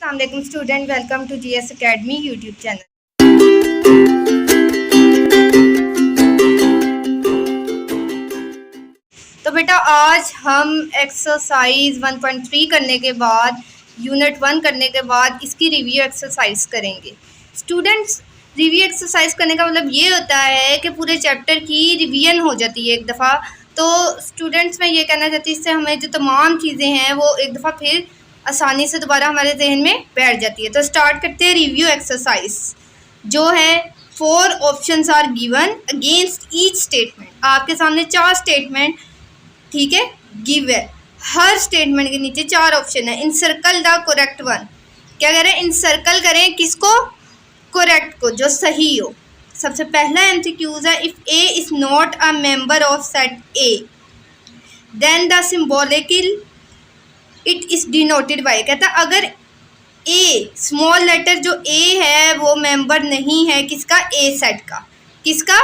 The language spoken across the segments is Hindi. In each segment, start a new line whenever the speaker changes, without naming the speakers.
अस्सलाम student, welcome to GS academy YouTube channel. तो बेटा आज हम एक्सरसाइज 1.3 करने के बाद यूनिट 1 करने के बाद इसकी रिव्यू एक्सरसाइज करेंगे। स्टूडेंट्स, रिव्यू एक्सरसाइज करने का मतलब ये होता है कि पूरे चैप्टर की रिवीजन हो जाती है एक दफ़ा। तो स्टूडेंट्स, मैं ये कहना चाहती हूँ इससे हमें जो तमाम चीज़ें हैं वो एक दफ़ा फिर आसानी से दोबारा हमारे जहन में बैठ जाती है। तो स्टार्ट करते हैं रिव्यू एक्सरसाइज। जो है 4 options are given against each statement. आपके सामने 4 स्टेटमेंट, ठीक है, गिव है। हर स्टेटमेंट के नीचे 4 ऑप्शन है। इन सर्कल द करेक्ट वन। क्या कह रहे हैं? इन सर्कल करें किसको? करेक्ट को, जो सही हो। सबसे पहला एमसीक्यूज है, if A is not a member of set A then the symbolical it is denoted by. कहता अगर ए, स्मॉल लेटर जो ए है वो मेंबर नहीं है किसका? ए सेट का। किसका?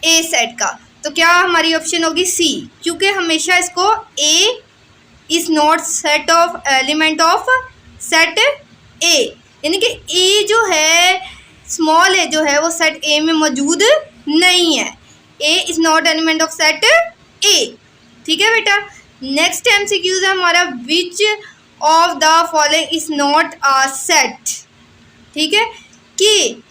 ए सेट का। तो क्या हमारी ऑप्शन होगी सी, क्योंकि हमेशा इसको A is not set of element of set A, यानी कि ए जो है, स्मॉल ए जो है वो सेट ए में मौजूद नहीं है। A is not element of set A. ठीक है बेटा। नेक्स्ट एमसीक्यूज है हमारा, which of the following is not a set. ठीक है, कि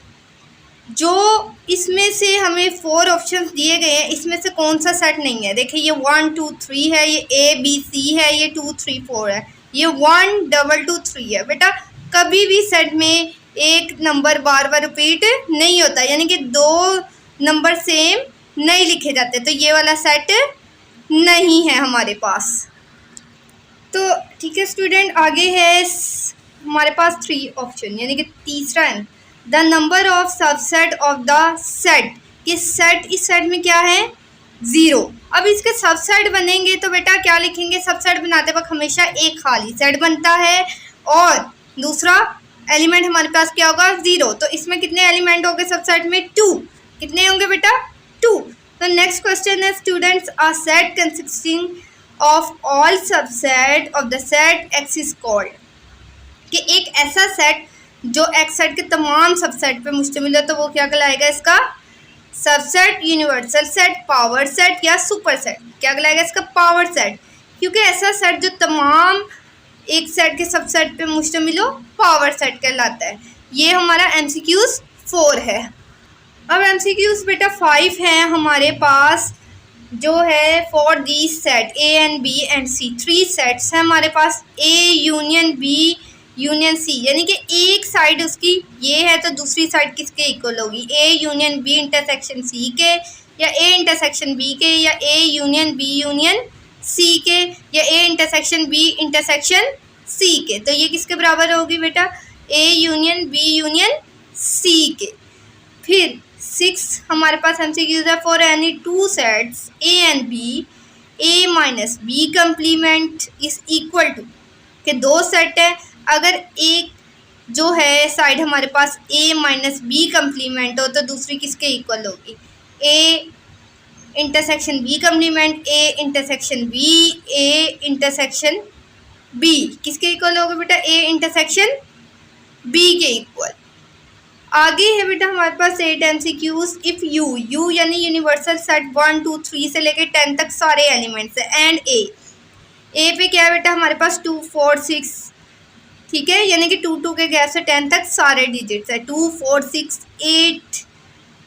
जो इसमें से हमें 4 ऑप्शंस दिए गए हैं इसमें से कौन सा सेट नहीं है। देखिए ये 1 2 3 है, ये ए बी सी है, ये 2 3 4 है, ये 1 2 2 3 है। बेटा कभी भी सेट में एक नंबर बार बार रिपीट नहीं होता, यानी कि 2 नंबर सेम नहीं लिखे जाते। तो ये वाला सेट नहीं है हमारे पास। तो ठीक है स्टूडेंट, आगे है हमारे पास 3 ऑप्शन, यानी कि तीसरा है the number of subset of the set. कि सेट, इस सेट में क्या है? 0। अब इसके सबसेट बनेंगे तो बेटा क्या लिखेंगे? सबसेट बनाते वक्त हमेशा एक खाली सेट बनता है और दूसरा एलिमेंट हमारे पास क्या होगा? 0। तो इसमें कितने एलिमेंट होंगे सबसेट में? 2। कितने होंगे बेटा? 2। तो नेक्स्ट क्वेश्चन है students, a set consisting of all subset of the set x is called. कि एक ऐसा सेट जो एक्स सेट के तमाम सबसेट पे मुश्तमिल है तो वो क्या कहलाएगा? इसका subset, universal set, power set या सुपर सेट। क्या कहलाएगा? इसका पावर सेट, क्योंकि ऐसा सेट जो तमाम एक सेट के सबसेट पे मुश्तमिल हो पावर सेट कहलाता है। ये हमारा एमसीक्यूज 4 है। अब एमसीक्यूज बेटा 5 हैं हमारे पास, जो है for the set A and B and C. 3 sets हैं हमारे पास, A union B union C, यानी कि एक साइड उसकी ये है तो दूसरी साइड किसके इक्वल होगी? A union B intersection C के, या ए इंटरसेक्शन बी के, या A union B union C के, या A intersection B intersection C के। तो ये किसके बराबर होगी बेटा? A union B union C के। फिर 6 हमारे पास एमसीक्यूज है, for any 2 sets A and B A minus B complement is equal to. के 2 सेट है, अगर एक जो है साइड हमारे पास a माइनस बी कम्प्लीमेंट हो तो दूसरी किसके इक्वल होगी? a intersection b complement, a intersection b, a intersection b किसके इक्वल होगा बेटा? a इंटरसेक्शन b के इक्वल। आगे है बेटा हमारे पास 8 एमसीक्यूज, इफ़ यू यानी यूनिवर्सल सेट 1 2 3 से लेके 10 तक सारे एलिमेंट्स है, एंड ए पे क्या है बेटा? हमारे पास 2 4 6, ठीक है, यानी कि 2 2 के गैप से 10 तक सारे डिजिट्स है, 2 4 6 8,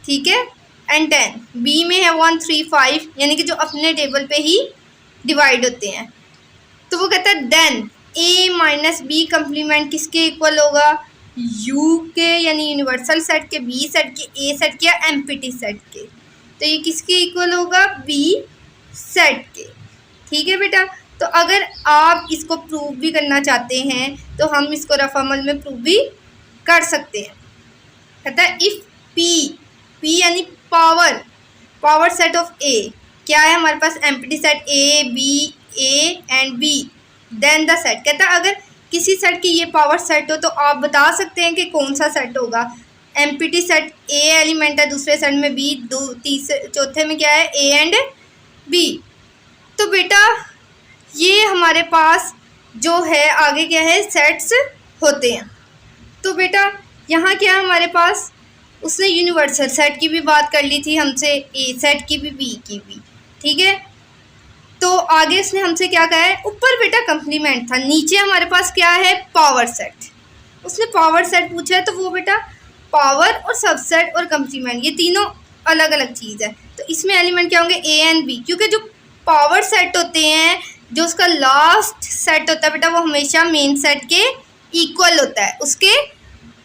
ठीक है, एंड 10। बी में है 1 3 5, यानी कि जो अपने टेबल पे ही डिवाइड होते हैं। तो वो कहता है देन ए माइनस बी कम्प्लीमेंट किसके इक्वल होगा? यू के, यानी यूनिवर्सल सेट के, बी सेट के, ए सेट के या एम्प्टी सेट के। तो ये किसके इक्वल होगा? बी सेट के। ठीक है बेटा। तो अगर आप इसको प्रूव भी करना चाहते हैं तो हम इसको रफ अमल में प्रूव भी कर सकते हैं। कहता है इफ़ पी यानी पावर सेट ऑफ ए, क्या है हमारे पास? Empty set A B A and B, then the set. कहता है अगर किसी सेट की ये पावर सेट हो तो आप बता सकते हैं कि कौन सा सेट होगा। एम्प्टी सेट ए एलिमेंट है, दूसरे सेट में बी, चौथे में क्या है? A and B. तो बेटा ये हमारे पास जो है आगे क्या है? सेट्स होते हैं। तो बेटा यहाँ क्या है हमारे पास, उसने यूनिवर्सल सेट की भी बात कर ली थी हमसे, ए सेट की भी, बी की भी, ठीक है। तो आगे उसने हमसे क्या कहा है, ऊपर बेटा कंप्लीमेंट था, नीचे हमारे पास क्या है, पावर सेट। उसने पावर सेट पूछा है, तो वो बेटा पावर और सबसेट और कंप्लीमेंट ये तीनों अलग अलग चीज़ है। तो इसमें एलिमेंट क्या होंगे, ए एंड बी, क्योंकि जो पावर सेट होते हैं, जो उसका लास्ट सेट होता है बेटा, वो हमेशा मेन सेट के इक्वल होता है, उसके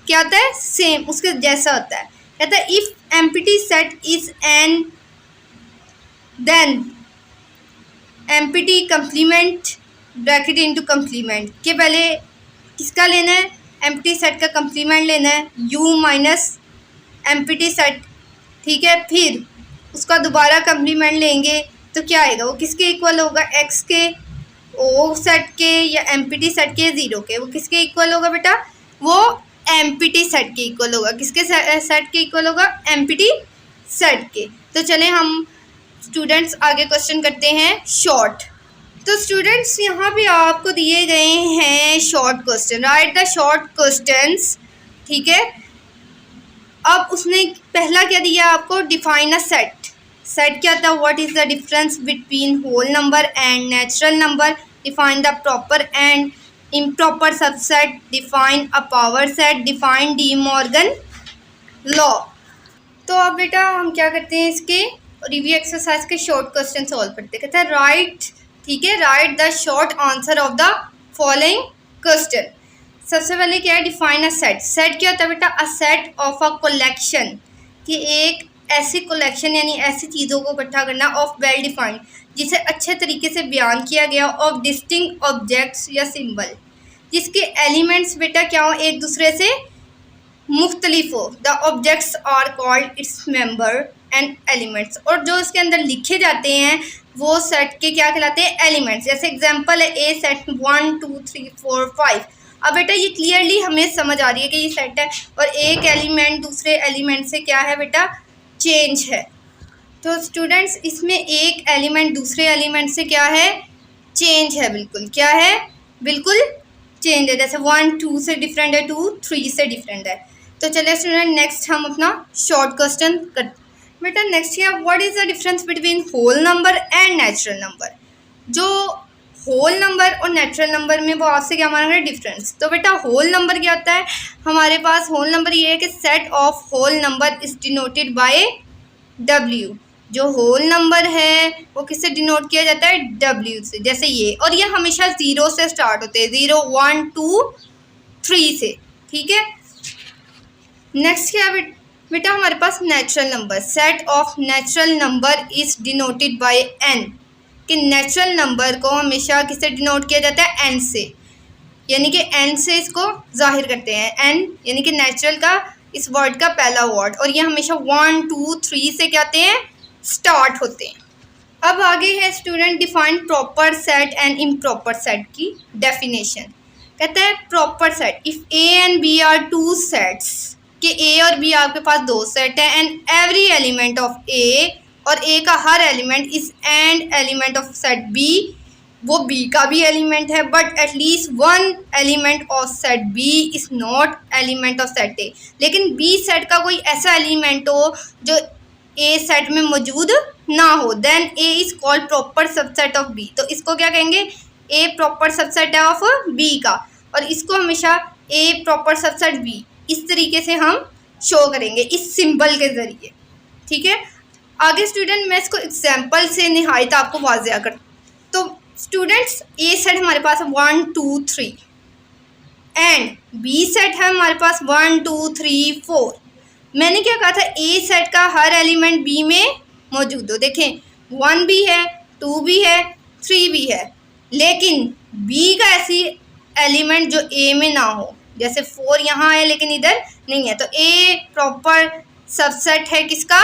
क्या होता है, सेम, उसके जैसा होता है। कहता है if empty set is an then empty complement bracket into complement के पहले किसका लेना है, एम्प्टी सेट का कंप्लीमेंट लेना है, u माइनस एम्प्टी सेट, ठीक है। फिर उसका दोबारा कंप्लीमेंट लेंगे तो क्या आएगा, वो किसके इक्वल होगा, x के, ओ सेट के या एम्प्टी सेट के, 0 के। वो किसके इक्वल होगा बेटा, वो एम्प्टी सेट के इक्वल होगा। किसके सेट के इक्वल होगा, एम्प्टी सेट के। तो चले हम स्टूडेंट्स आगे क्वेश्चन करते हैं शॉर्ट। तो स्टूडेंट्स यहाँ पे आपको दिए गए हैं short question, right the short questions, ठीक है। अब उसने पहला क्या दिया आपको, डिफाइन अ सेट। सेट क्या था, what is the difference between whole number and natural number, define the proper and improper subset, define a power set, define De Morgan law. तो अब बेटा हम क्या करते हैं, इसके रिव्यू एक्सरसाइज के शॉर्ट क्वेश्चन सॉल्व करते। कहते हैं राइट, ठीक है, right the short answer of the following question. सबसे पहले क्या है, डिफाइन अ सेट। सेट क्या होता है बेटा, अ सेट ऑफ अ कलेक्शन, कि एक ऐसी कलेक्शन यानी ऐसी चीज़ों को इकट्ठा करना, ऑफ वेल डिफाइंड, जिसे अच्छे तरीके से बयान किया गया, ऑफ डिस्टिंक्ट ऑब्जेक्ट्स या सिंबल, जिसके एलिमेंट्स बेटा क्या हो, एक दूसरे से मुख्तलिफ हो। The objects are called its member and elements, और जो इसके अंदर लिखे जाते हैं वो सेट के क्या कहलाते हैं, एलिमेंट्स। जैसे एग्जांपल है ए सेट 1 2 3 4 5। अब बेटा ये क्लियरली हमें समझ आ रही है कि ये सेट है, और एक एलिमेंट दूसरे एलिमेंट से क्या है बेटा, चेंज है। तो स्टूडेंट्स इसमें एक एलिमेंट दूसरे एलिमेंट से क्या है, चेंज है, बिल्कुल क्या है, बिल्कुल चेंज है। जैसे 1 2 से डिफरेंट है, 2 3 से डिफरेंट है। तो चलिए स्टूडेंट नेक्स्ट हम अपना शॉर्ट क्वेश्चन कर बेटा। नेक्स्ट क्या, what is the difference between whole number and natural number. जो होल नंबर और नेचुरल नंबर में वो आपसे क्या मांग रहे हैं, डिफरेंस। तो बेटा होल नंबर क्या होता है, हमारे पास होल नंबर ये है कि set of whole number is denoted by W। जो होल नंबर है वो किससे डिनोट किया जाता है, W से, जैसे ये, और ये हमेशा 0 से स्टार्ट होते हैं, 0 1 2 3 से, ठीक है। नेक्स्ट क्या बेटा हमारे पास natural number. Set of natural number is denoted by N, कि नेचुरल नंबर को हमेशा किससे डिनोट किया जाता है, N से, यानी कि N से इसको जाहिर करते हैं। N यानी कि नेचुरल का इस वर्ड का पहला वर्ड, और ये हमेशा 1 2 3 से क्या होते हैं, स्टार्ट होते हैं। अब आगे है student define proper set and improper set की डेफिनेशन। कहता है proper set, if A and B are two sets, कि ए और बी आपके पास दो सेट है, and every element of A, और ए का हर element is and element of set B, वो बी का भी एलिमेंट है, but at least one element of set B is not element of set A. लेकिन बी सेट का कोई ऐसा एलिमेंट हो जो ए सेट में मौजूद ना हो, then A is called proper subset of B. तो इसको क्या कहेंगे, ए प्रॉपर सबसेट है ऑफ बी का, और इसको हमेशा ए प्रॉपर सबसेट बी इस तरीके से हम शो करेंगे, इस सिंबल के ज़रिए, ठीक है। आगे स्टूडेंट मैं इसको एग्जाम्पल से निहायत आपको वाज़ेह कर। तो स्टूडेंट्स ए सेट हमारे पास 1 2 3 एंड बी सेट है हमारे पास 1 2 3 4। मैंने क्या कहा था, ए सेट का हर एलिमेंट बी में मौजूद हो। देखें 1 भी है, 2 भी है, 3 भी है, लेकिन बी का ऐसी एलिमेंट जो ए में ना हो, जैसे 4 यहाँ है लेकिन इधर नहीं है, तो ए प्रॉपर सबसेट है किसका,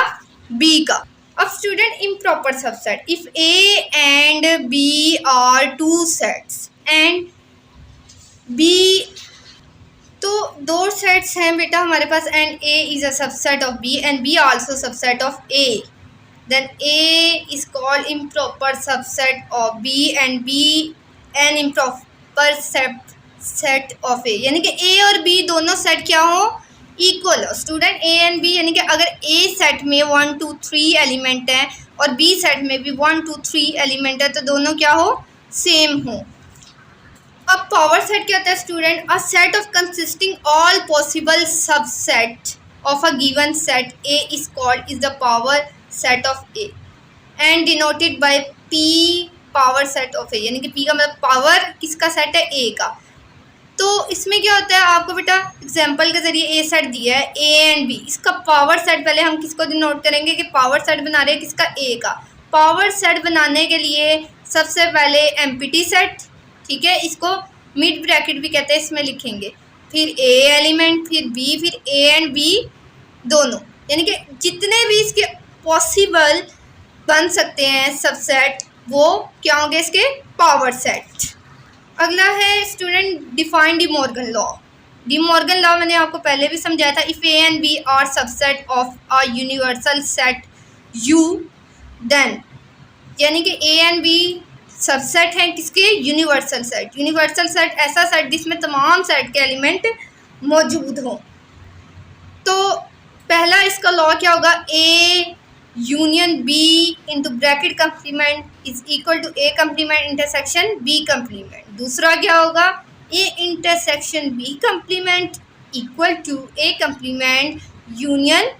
बी का। अब student improper subset, if A and B are two sets and B, तो दो सेट्स हैं बेटा हमारे पास, and A is a subset of B and B also subset of A, then A is called improper subset of B and B an improper set of A, यानी कि ए और बी दोनों सेट क्या हो, इक्वल हो। स्टूडेंट ए एंड बी, यानी कि अगर ए सेट में 1 2 3 एलिमेंट हैं और बी सेट में भी 1 2 3 एलिमेंट है, तो दोनों क्या हो, सेम हो। अब पावर सेट क्या होता है student, a set of consisting all possible subset of a given set A is called is the power set of A and denoted by P power set of A, यानी कि पी का मतलब पावर किसका सेट है, ए का। तो इसमें क्या होता है, आपको बेटा एग्जांपल के जरिए ए सेट दिया है ए एंड बी, इसका पावर सेट पहले हम किसको डिनोट करेंगे कि पावर सेट बना रहे हैं किसका, ए का। पावर सेट बनाने के लिए सबसे पहले एम्प्टी सेट, ठीक है, इसको मिड ब्रैकेट भी कहते हैं, इसमें लिखेंगे, फिर ए एलिमेंट, फिर बी, फिर ए एंड बी दोनों, यानी कि जितने भी इसके पॉसिबल बन सकते हैं सबसेट वो क्या होंगे, इसके पावर सेट। अगला है student define De Morgan law. D Morgan law मैंने आपको पहले भी समझाया था, if A and B are subset of a universal set U then, यानी कि ए एंड बी सबसेट हैं किसके, यूनिवर्सल सेट। यूनिवर्सल सेट ऐसा सेट जिसमें तमाम सेट के एलिमेंट मौजूद हों। तो पहला इसका लॉ क्या होगा, A union B into bracket complement is equal to A complement intersection B complement. दूसरा क्या होगा, A intersection B complement equal to A complement union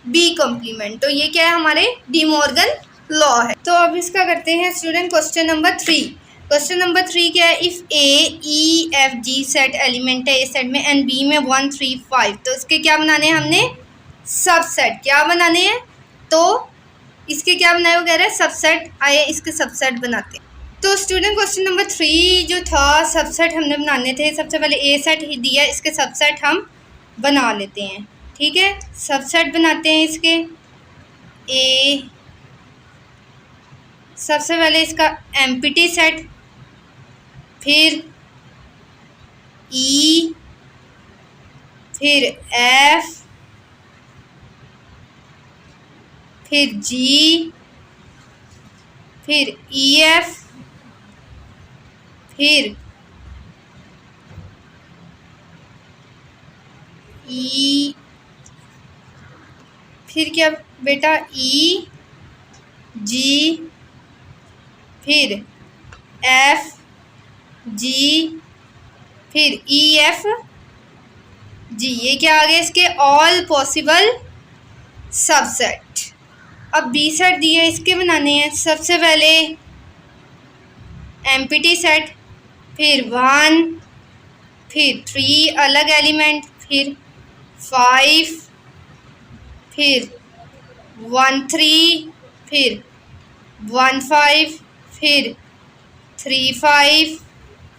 B complement. तो ये क्या है, हमारे डी मॉर्गन लॉ है। तो अब इसका करते हैं student question number 3। Question number 3 क्या है, if A E F G set element है ए सेट में एंड बी में 1 3 5, तो इसके क्या बनाने हैं हमने, सबसेट। क्या बनाने हैं, तो इसके क्या बनाए, वो कह रहे हैं सबसेट, आइए इसके सबसेट बनाते हैं। तो स्टूडेंट क्वेश्चन नंबर 3 जो था, सबसेट हमने बनाने थे। सबसे पहले ए सेट ही दिया, इसके सबसेट हम बना लेते हैं, ठीक है। सबसेट बनाते हैं इसके, ए सबसे पहले इसका एम्प्टी सेट, फिर ई, फिर एफ, फिर जी, फिर ई एफ, फिर ई, फिर क्या बेटा, ई जी, फिर एफ जी, फिर ई एफ जी। ये क्या आ गया, इसके ऑल पॉसिबल सबसेट। अब बी सेट दिए, इसके बनाने हैं। सबसे पहले एम्प्टी सेट, फिर 1, फिर 3 अलग एलिमेंट, फिर 5, फिर 1 3, फिर 1 5, फिर 3 5,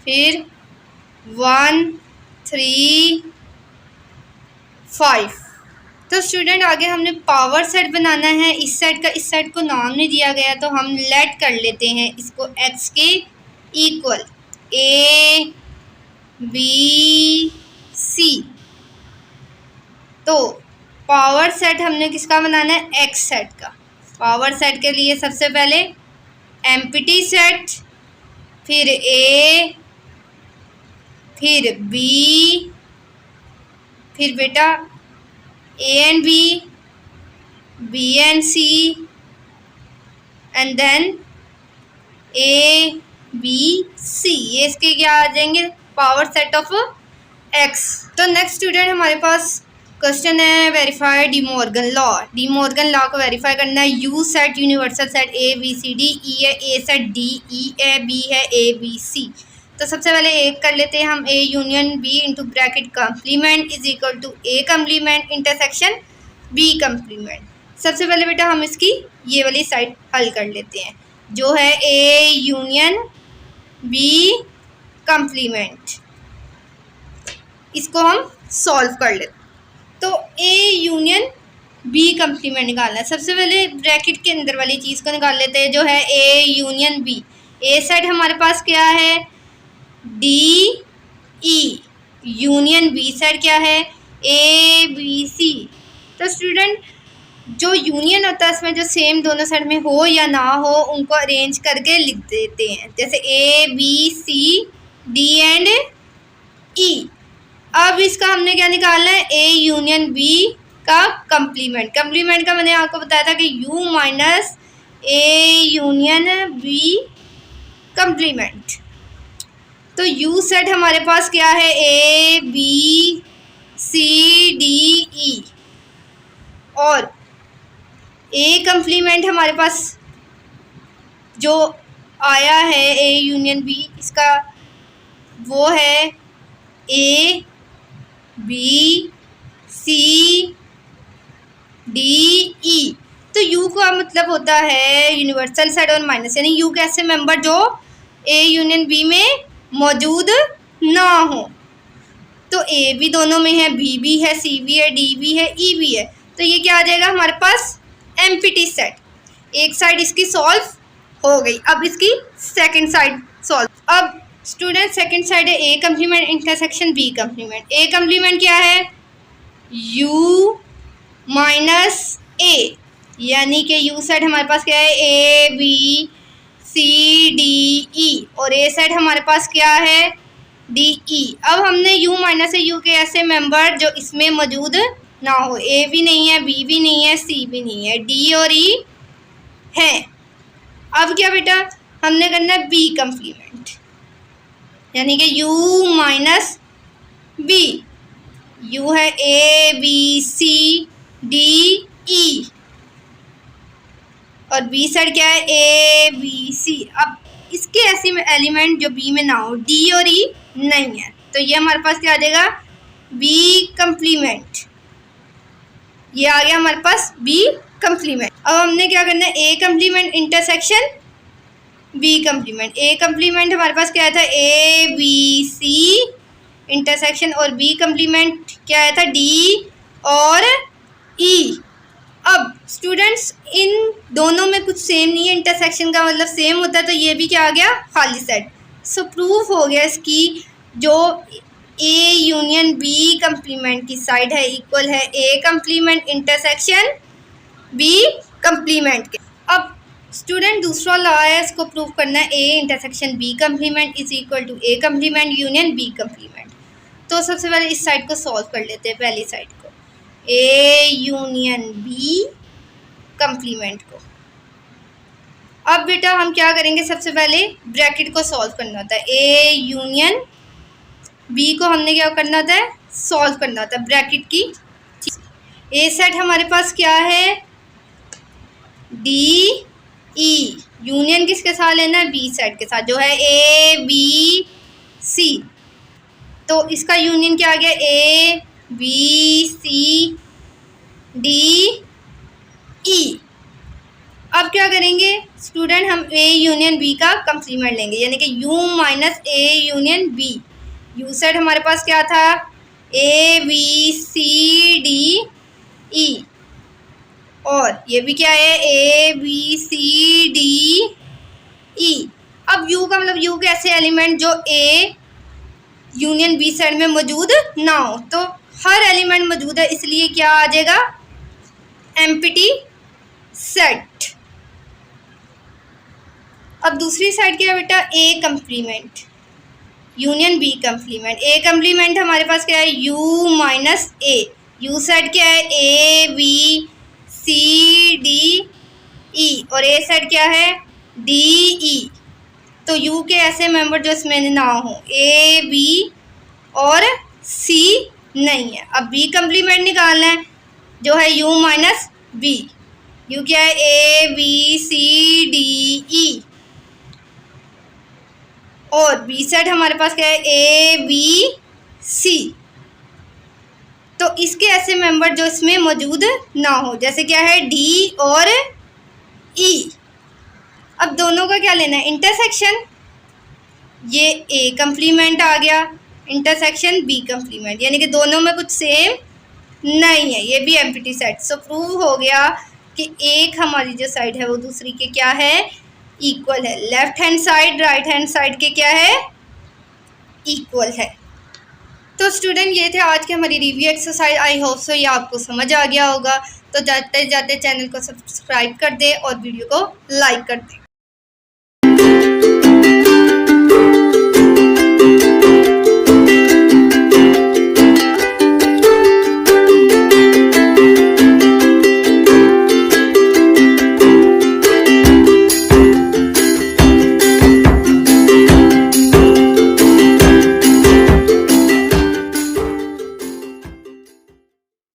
फिर 1 3 5। तो स्टूडेंट आगे हमने पावर सेट बनाना है। इस सेट का, इस सेट को नाम नहीं दिया गया, तो हम लेट कर लेते हैं इसको x के इक्वल, ए बी सी। तो पावर सेट हमने किसका बनाना है, x सेट का। पावर सेट के लिए सबसे पहले एम्प्टी सेट, फिर ए, फिर बी, फिर बेटा A and B, B and C, and then A B C. ये इसके क्या आ जाएंगे, पावर सेट ऑफ x। तो नेक्स्ट स्टूडेंट हमारे पास क्वेश्चन है verify de Morgan law. D Morgan law को वेरीफाई करना है। U set universal set A B C D, E है ए सेट डी, ई है बी है ए बी सी। तो सबसे पहले एक कर लेते हैं हम, A union B into bracket complement is equal to A complement intersection B complement. सबसे पहले बेटा हम इसकी ये वाली साइड हल कर लेते हैं, जो है ए यूनियन बी कम्प्लीमेंट। इसको हम सॉल्व कर लेते हैं। तो ए यूनियन बी कम्प्लीमेंट निकालना है। सबसे पहले ब्रैकेट के अंदर वाली चीज़ को निकाल लेते हैं, जो है A union B. A set हमारे पास क्या है, D E, union B set क्या है, ए बी सी। तो स्टूडेंट जो यूनियन होता है उसमें जो सेम दोनों साइड में हो या ना हो, उनको अरेंज करके लिख देते हैं। जैसे A B C D and E. अब इसका हमने क्या निकालना है, ए यूनियन बी का कंप्लीमेंट। कंप्लीमेंट का मैंने आपको बताया था कि U minus A union B complement. तो यू सेट हमारे पास क्या है, ए बी सी डी ई, और ए कंप्लीमेंट हमारे पास जो आया है ए यूनियन बी, इसका वो है ए बी सी डी ई। तो यू का मतलब होता है यूनिवर्सल सेट और माइनस, यानी यू के ऐसे मेंबर जो ए यूनियन बी में मौजूद ना हो। तो ए भी दोनों में है, बी भी है, सी भी है, डी भी है, ई भी है। तो ये क्या आ जाएगा हमारे पास, एम्प्टी सेट। एक साइड इसकी सॉल्व हो गई। अब इसकी सेकंड साइड सॉल्व। अब स्टूडेंट सेकंड साइड है ए कंप्लीमेंट इंटरसेक्शन बी कंप्लीमेंट। ए कंप्लीमेंट क्या है, यू माइनस ए, यानी कि यू साइड हमारे पास क्या है, ए बी सी डी ई, और ए साइड हमारे पास क्या है, डी ई। अब हमने यू माइनस यू के ऐसे मेंबर जो इसमें मौजूद ना हो, ए भी नहीं है, बी भी नहीं है, सी भी नहीं है, डी और ई है। अब क्या बेटा हमने करना है बी कंप्लीमेंट, यानी कि यू माइनस बी। यू है ए बी सी डी ई, और बी साइड क्या है, ए बी सी। अब इसके ऐसे एलिमेंट जो बी में ना हो, डी और ई नहीं है, तो ये हमारे पास क्या आ जाएगा, बी कंप्लीमेंट। ये आ गया हमारे पास बी कंप्लीमेंट। अब हमने क्या करना है, ए कंप्लीमेंट इंटरसेक्शन बी कंप्लीमेंट। ए कंप्लीमेंट हमारे पास क्या आया था, ए बी सी इंटरसेक्शन, और बी कंप्लीमेंट क्या आया था, डी और ई। अब स्टूडेंट्स इन दोनों में कुछ सेम नहीं है, इंटरसेक्शन का मतलब सेम होता है, तो ये भी क्या आ गया, खाली सेट। सो प्रूफ हो गया इसकी जो ए यूनियन बी कंप्लीमेंट की साइड है इक्वल है ए कंप्लीमेंट इंटरसेक्शन बी कंप्लीमेंट के। अब स्टूडेंट दूसरा लॉ है, इसको प्रूव करना है, A intersection B complement is equal to A complement union B complement. तो सबसे पहले इस साइड को सॉल्व कर लेते हैं, पहली साइड को, ए यूनियन बी कंप्लीमेंट को। अब बेटा हम क्या करेंगे, सबसे पहले ब्रैकेट को सॉल्व करना होता है। ए यूनियन बी को हमने क्या करना होता है, सॉल्व करना होता है ब्रैकेट की। ए सेट हमारे पास क्या है, डी ई, यूनियन किसके साथ लेना है, बी सेट के साथ, जो है ए बी सी। तो इसका यूनियन क्या आ गया, ए बी सी डी ई। अब क्या करेंगे स्टूडेंट, हम ए यूनियन बी का कंप्लीमेंट लेंगे, यानी कि U minus A union B. U set हमारे पास क्या था, ए बी सी डी ई, और ये भी क्या है, ए बी सी डी ई। अब यू का मतलब यू के ऐसे एलिमेंट जो ए यूनियन बी साइड में मौजूद ना हो, तो हर एलिमेंट मौजूद है, इसलिए क्या आ जाएगा, एम्प्टी सेट। अब दूसरी साइड क्या है बेटा, ए कंप्लीमेंट यूनियन बी कंप्लीमेंट। ए कंप्लीमेंट हमारे पास क्या है, you minus A. You set क्या है, ए बी सी डी ई, और ए सेट क्या है, डी ई। तो यू के ऐसे मेंबर जो इसमें ना हो, ए बी और सी नहीं है। अब बी कंप्लीमेंट निकालना है, जो है यू माइनस बी। यू क्या है, ए बी सी डी ई, और बी सेट हमारे पास क्या है, ए बी सी। तो इसके ऐसे मेंबर जो इसमें मौजूद ना हो, जैसे क्या है, डी और ई। अब दोनों का क्या लेना है, इंटरसेक्शन। ये ए कंप्लीमेंट आ गया, इंटरसेक्शन बी कंप्लीमेंट, यानी कि दोनों में कुछ सेम नहीं है, ये भी एम्प्टी सेट। सो प्रूव हो गया कि एक हमारी जो साइड है वो दूसरी के क्या है, इक्वल है। Left hand side right hand side के क्या है, इक्वल है। तो स्टूडेंट ये थे आज की हमारी review exercise. I hope so ये आपको समझ आ गया होगा। तो जाते जाते चैनल को सब्सक्राइब कर दे और वीडियो को लाइक कर दे।